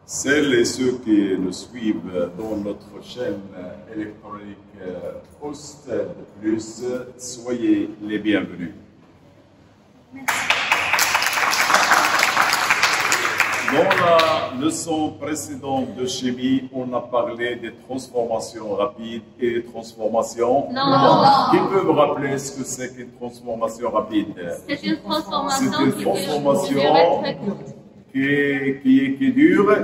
Celles et ceux qui nous suivent dans notre chaîne électronique Post Plus, soyez les bienvenus. Dans la leçon précédente de chimie, on a parlé des transformations rapides et des transformations... Non. Qui peut me rappeler ce que c'est qu'une transformation rapide? C'est une transformation, qui dure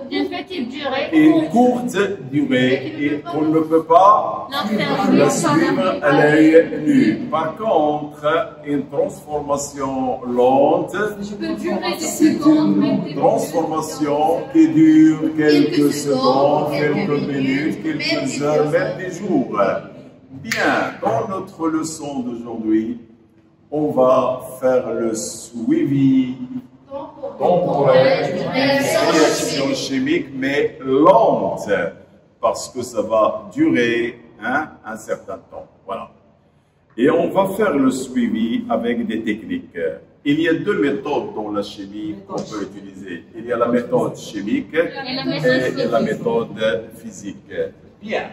d'une petite durée. une courte durée et qu'on ne peut pas la suivre à l'œil nu. Par contre, une transformation lente, c'est une transformation qui dure quelques secondes, quelques minutes, quelques heures, même des jours. Bien, dans notre leçon d'aujourd'hui, on va faire le suivi temporel d'une réaction chimique, mais lente, parce que ça va durer un certain temps. Voilà. Et on va faire le suivi avec des techniques. Il y a deux méthodes dans la chimie qu'on peut utiliser. Il y a la méthode chimique et la méthode physique. Bien.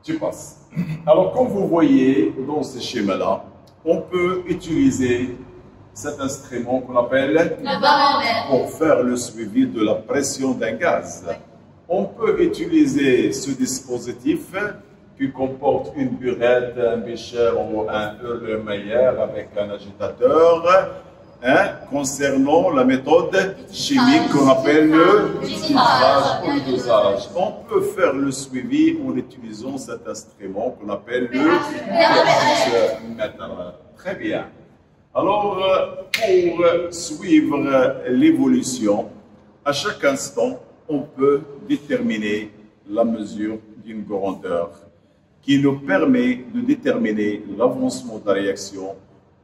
Tu passes. Alors, comme vous voyez dans ce schéma-là, on peut utiliser cet instrument qu'on appelle le baromètre pour faire le suivi de la pression d'un gaz. On peut utiliser ce dispositif qui comporte une burette, un bécher ou un Erlenmeyer avec un agitateur. Concernant la méthode chimique qu'on appelle le filtrage ou le dosage. On peut faire le suivi en utilisant cet instrument qu'on appelle le pH-mètre. Très bien. Alors, pour suivre l'évolution, à chaque instant, on peut déterminer la mesure d'une grandeur qui nous permet de déterminer l'avancement de la réaction,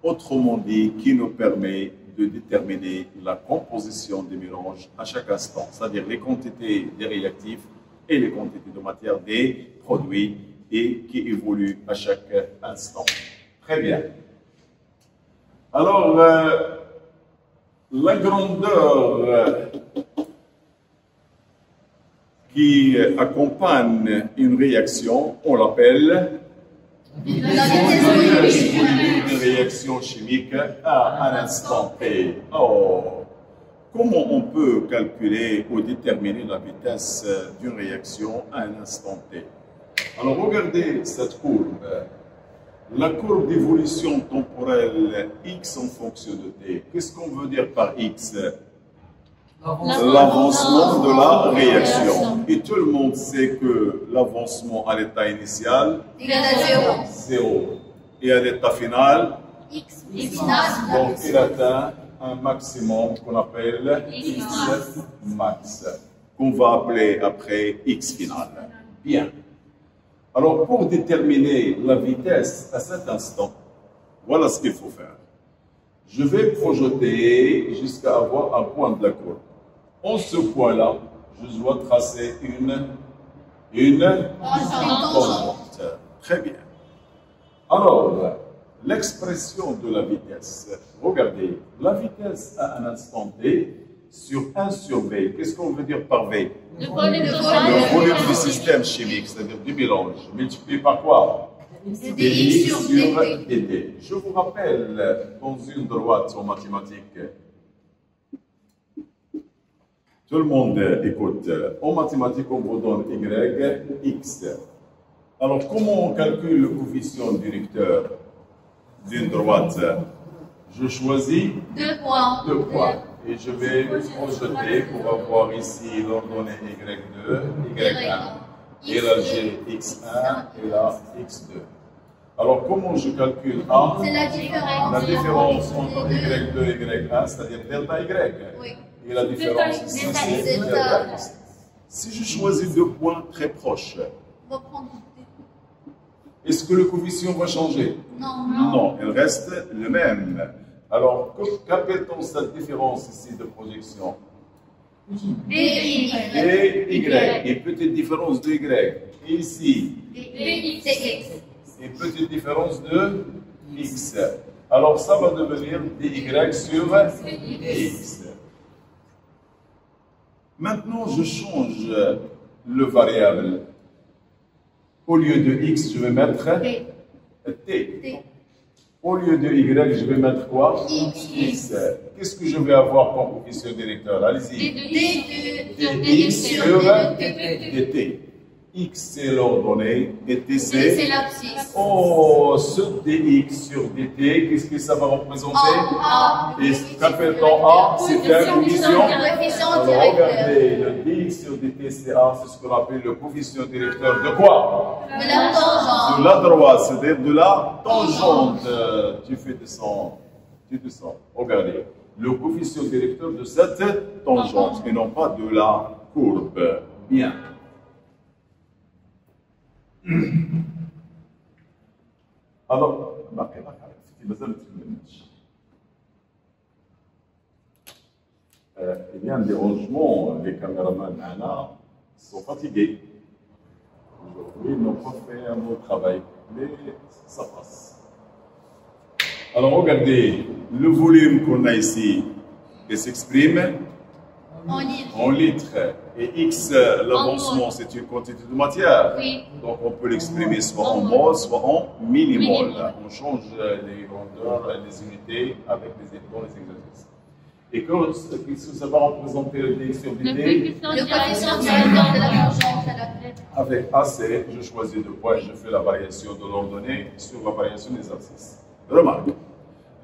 autrement dit, qui nous permet de déterminer la composition des mélanges à chaque instant, c'est-à-dire les quantités des réactifs et les quantités de matière des produits et qui évoluent à chaque instant. Très bien. Alors, la grandeur qui accompagne une réaction, on l'appelle une réaction chimique à un instant T. Oh. Comment on peut calculer ou déterminer la vitesse d'une réaction à un instant T? Alors, regardez cette courbe. La courbe d'évolution temporelle X en fonction de T. Qu'est-ce qu'on veut dire par X? L'avancement de la réaction. Et tout le monde sait que l'avancement à l'état initial égale à 0. Et à l'état final, X. donc il atteint un maximum qu'on appelle X max, qu'on va appeler après X final. Bien. Alors, pour déterminer la vitesse à cet instant, voilà ce qu'il faut faire. Je vais projeter jusqu'à avoir un point de la courbe. En ce point-là, je dois tracer une tangente. Très bien. Alors, l'expression de la vitesse. Regardez, la vitesse à un instant T sur 1 sur V. Qu'est-ce qu'on veut dire par V? Le volume du système chimique, c'est-à-dire du mélange, multiplié par quoi? dx sur dt. Je vous rappelle, dans une droite en mathématiques, tout le monde écoute. En mathématiques, on vous donne y, x. Alors, comment on calcule le coefficient directeur d'une droite? Je choisis deux points. Et je vais projeter pour avoir ici l'ordonnée y2, y1. Et là, j'ai x1 et là, x2. Alors, comment je calcule A? C'est la différence. La différence entre y2 et y1, c'est-à-dire delta y. Oui. Et la différence ici, c'est delta x. Si je choisis deux points très proches, On va prendre est-ce que le coefficient va changer? Non. Non, il reste le même. Alors, qu'appelle-t-on cette différence ici de projection? dy. Et petite différence de y. Et ici, dx. et petite différence de x. Alors ça va devenir dy sur x. Maintenant, je change le variable. Au lieu de x, je vais mettre t. Au lieu de y, je vais mettre quoi? X. Qu'est-ce que je vais avoir comme coefficient directeur? Allez-y. dx sur dt. X c'est l'ordonnée et t c'est l'abscisse. Oh, ce dx sur dt, qu'est-ce que ça va représenter? Et qu'appelle-t-on A? C'est un coefficient. Alors regardez, le dx sur dt c'est A, c'est ce qu'on appelle le coefficient directeur de quoi? De la tangente. De la droite, c'est-à-dire de la tangente. Tu descends. Regardez, le coefficient directeur de cette tangente et non pas de la courbe. Bien. Alors, il y a un dérangement, les caméramans sont fatigués. Aujourd'hui, ils n'ont pas fait un bon travail, mais ça passe. Alors, regardez, le volume qu'on a ici, il s'exprime en litres. Et X, l'avancement, c'est une quantité de matière. Oui. Donc, on peut l'exprimer soit en mol, soit en millimol. On change les grandeurs, les unités avec dans les exercices. Et qu'est-ce que ça va représenter le dx sur dt? Le coefficient directeur de la tangente. Avec AC, je choisis deux points et je fais la variation de l'ordonnée sur la variation des abscisses. Remarque,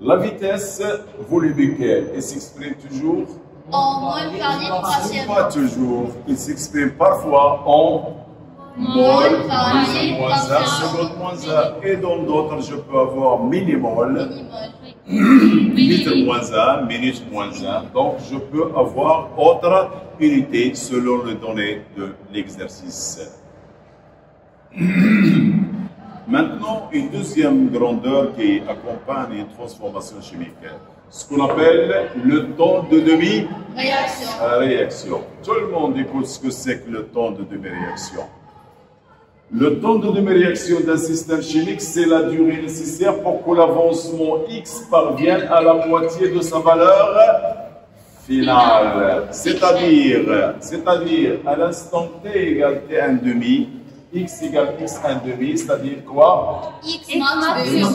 la vitesse volumique, elle s'exprime toujours En moins par litre partiel. pas toujours, il s'exprime parfois en mol par litre moins 1, seconde moins 1. Et dans d'autres, je peux avoir millimol, litre moins 1, minute moins 1. Donc, je peux avoir autre unité selon les données de l'exercice. Maintenant, une deuxième grandeur qui accompagne une transformation chimique, ce qu'on appelle le temps de demi-réaction. Tout le monde écoute ce que c'est que le temps de demi-réaction. Le temps de demi-réaction d'un système chimique, c'est la durée nécessaire pour que l'avancement X parvienne à la moitié de sa valeur finale. C'est-à-dire, à l'instant t égale t1,5, x égale x1,5, c'est-à-dire quoi? X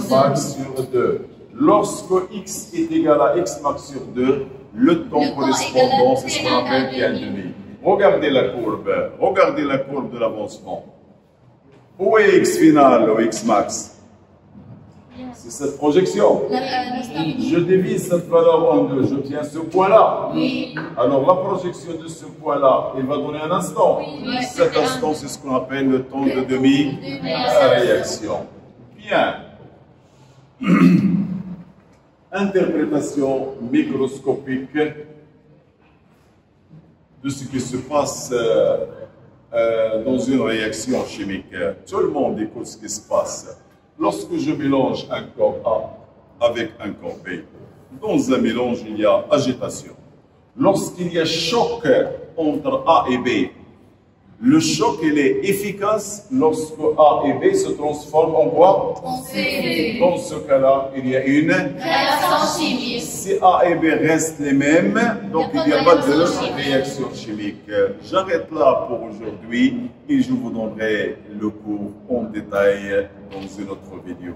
max sur 2. Lorsque x est égal à x max sur 2, le temps correspondant, c'est ce qu'on appelle t1,5. Regardez la courbe de l'avancement. Où est x final ou x max? C'est cette projection. Je divise cette valeur en deux, je tiens ce point-là. Oui. Alors la projection de ce point-là, il va donner un instant. Oui. Cet instant, c'est ce qu'on appelle le temps de demi-réaction. Bien. Interprétation microscopique de ce qui se passe dans une réaction chimique. Tout le monde écoute ce qui se passe. Lorsque je mélange un corps A avec un corps B, dans un mélange, il y a agitation. Lorsqu'il y a choc entre A et B, le choc il est efficace lorsque A et B se transforment en quoi? Dans ce cas-là, il y a une réaction chimique. Si A et B restent les mêmes, donc il n'y a pas de réaction chimique. J'arrête là pour aujourd'hui et je vous donnerai le cours en détail dans une autre vidéo.